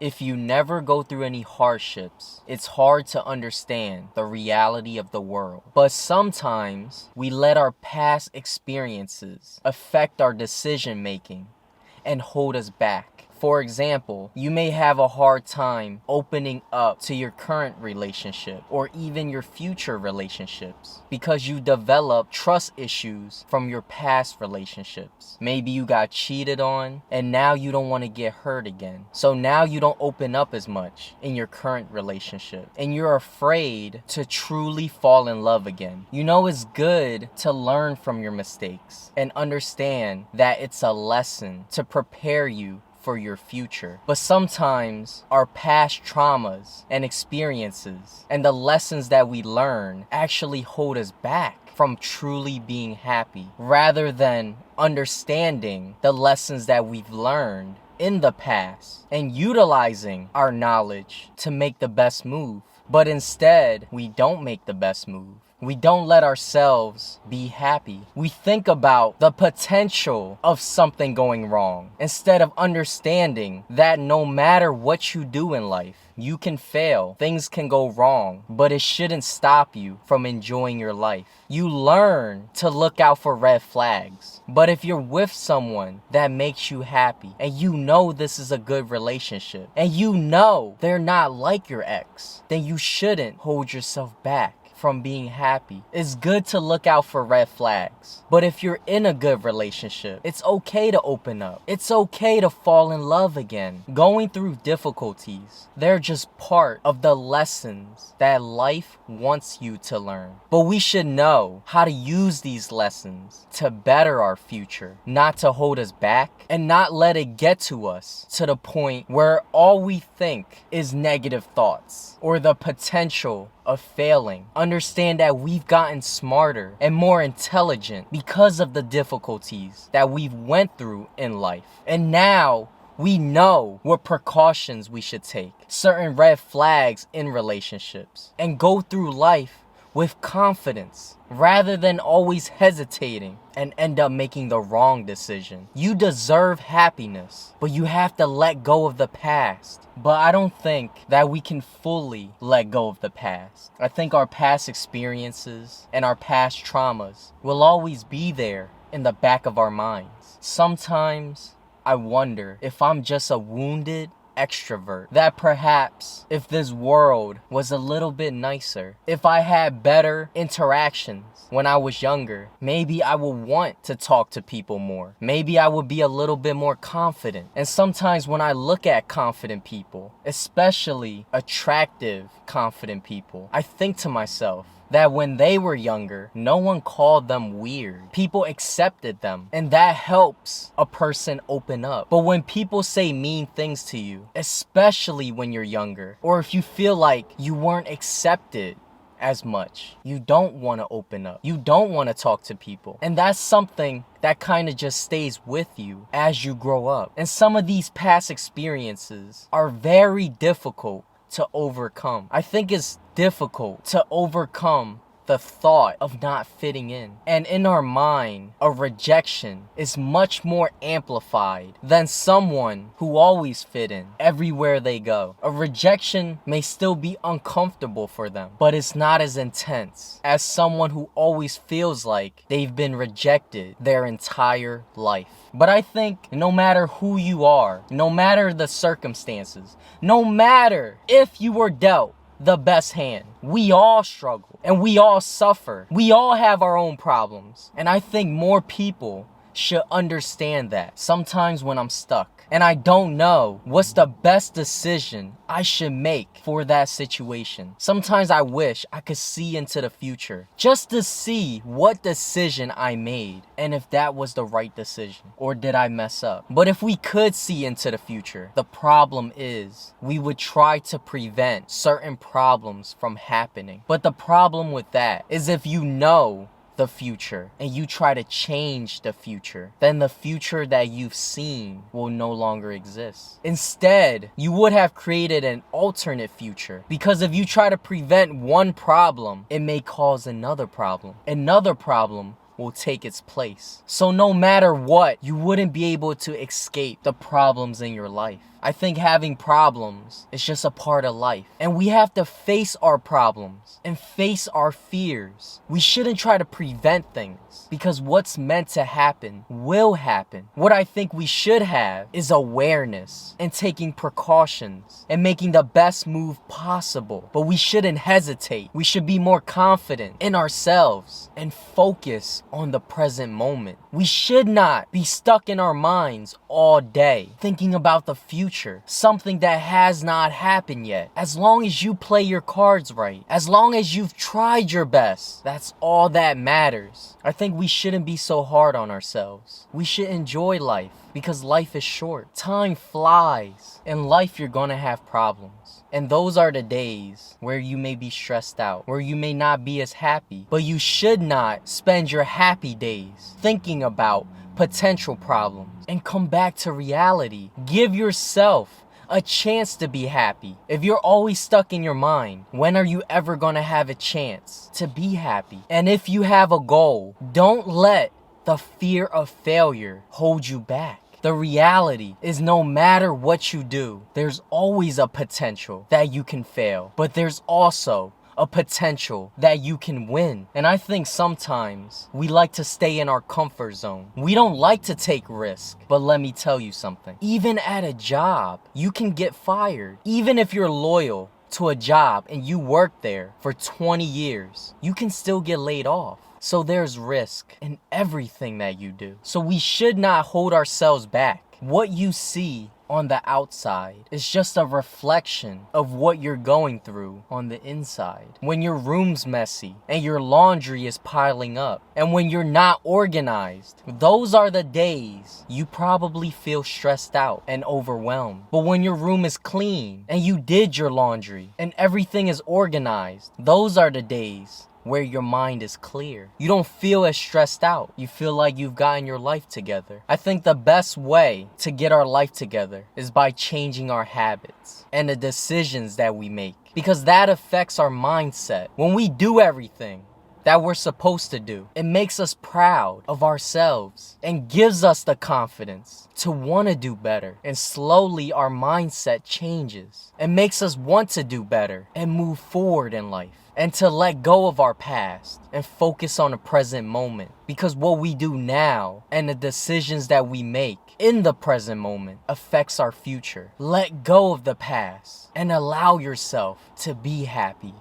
If you never go through any hardships, it's hard to understand the reality of the world. But sometimes we let our past experiences affect our decision making and hold us back. For example, you may have a hard time opening up to your current relationship or even your future relationships because you develop trust issues from your past relationships. Maybe you got cheated on and now you don't want to get hurt again. So now you don't open up as much in your current relationship and you're afraid to truly fall in love again. You know it's good to learn from your mistakes and understand that it's a lesson to prepare you for your future. But sometimes our past traumas and experiences and the lessons that we learn actually hold us back from truly being happy, rather than understanding the lessons that we've learned in the past and utilizing our knowledge to make the best move. But instead, we don't make the best move. We don't let ourselves be happy. We think about the potential of something going wrong instead of understanding that no matter what you do in life, you can fail, things can go wrong, but it shouldn't stop you from enjoying your life. You learn to look out for red flags. But if you're with someone that makes you happy and you know this is a good relationship and you know they're not like your ex, then you shouldn't hold yourself back from being happy. It's good to look out for red flags. But if you're in a good relationship, it's okay to open up. It's okay to fall in love again. Going through difficulties, they're just part of the lessons that life wants you to learn. But we should know how to use these lessons to better our future, not to hold us back and not let it get to us to the point where all we think is negative thoughts or the potential of failing. Understand that we've gotten smarter and more intelligent because of the difficulties that we've went through in life. And now we know what precautions we should take, certain red flags in relationships, and go through life with confidence rather than always hesitating and end up making the wrong decision. You deserve happiness, but you have to let go of the past. But I don't think that we can fully let go of the past. I think our past experiences and our past traumas will always be there in the back of our minds. Sometimes I wonder if I'm just a wounded extrovert, that perhaps if this world was a little bit nicer, if I had better interactions when I was younger, maybe I would want to talk to people more. Maybe I would be a little bit more confident. And sometimes when I look at confident people, especially attractive confident people, I think to myself that when they were younger, no one called them weird. People accepted them, and that helps a person open up. But when people say mean things to you, especially when you're younger, or if you feel like you weren't accepted as much, you don't want to open up. You don't want to talk to people. And that's something that kind of just stays with you as you grow up. And some of these past experiences are very difficult to overcome. I think it's difficult to overcome the thought of not fitting in. And in our mind, a rejection is much more amplified than someone who always fit in everywhere they go. A rejection may still be uncomfortable for them, but it's not as intense as someone who always feels like they've been rejected their entire life. But I think no matter who you are, no matter the circumstances, no matter if you were dealt the best hand, we all struggle and we all suffer. We all have our own problems. And I think more people should understand that. Sometimes when I'm stuck and I don't know what's the best decision I should make for that situation, sometimes I wish I could see into the future just to see what decision I made and if that was the right decision or did I mess up. But if we could see into the future, the problem is we would try to prevent certain problems from happening. But the problem with that is if you know the future and you try to change the future, then the future that you've seen will no longer exist. Instead, you would have created an alternate future, because if you try to prevent one problem, it may cause another problem. Another problem will take its place. So no matter what, you wouldn't be able to escape the problems in your life. I think having problems is just a part of life. And we have to face our problems and face our fears. We shouldn't try to prevent things because what's meant to happen will happen. What I think we should have is awareness and taking precautions and making the best move possible. But we shouldn't hesitate. We should be more confident in ourselves and focus on the present moment. We should not be stuck in our minds all day thinking about the future, something that has not happened yet. As long as you play your cards right, as long as you've tried your best, that's all that matters. I think we shouldn't be so hard on ourselves. We should enjoy life because life is short. Time flies. In life, you're gonna have problems. And those are the days where you may be stressed out, where you may not be as happy. But you should not spend your happy days thinking about potential problems and come back to reality. Give yourself a chance to be happy. If you're always stuck in your mind, when are you ever gonna have a chance to be happy? And if you have a goal, don't let the fear of failure hold you back. The reality is no matter what you do, there's always a potential that you can fail, but there's also a potential that you can win. And I think sometimes we like to stay in our comfort zone. We don't like to take risks. But let me tell you something. Even at a job, you can get fired. Even if you're loyal to a job and you work there for 20 years, you can still get laid off. So there's risk in everything that you do. So we should not hold ourselves back. What you see on the outside is just a reflection of what you're going through on the inside. When your room's messy and your laundry is piling up, and when you're not organized, those are the days you probably feel stressed out and overwhelmed. But when your room is clean and you did your laundry and everything is organized, those are the days where your mind is clear. You don't feel as stressed out. You feel like you've gotten your life together. I think the best way to get our life together is by changing our habits and the decisions that we make, because that affects our mindset. When we do everything that we're supposed to do, it makes us proud of ourselves and gives us the confidence to want to do better. And slowly our mindset changes and makes us want to do better and move forward in life, and to let go of our past and focus on the present moment. Because what we do now and the decisions that we make in the present moment affects our future. Let go of the past and allow yourself to be happy.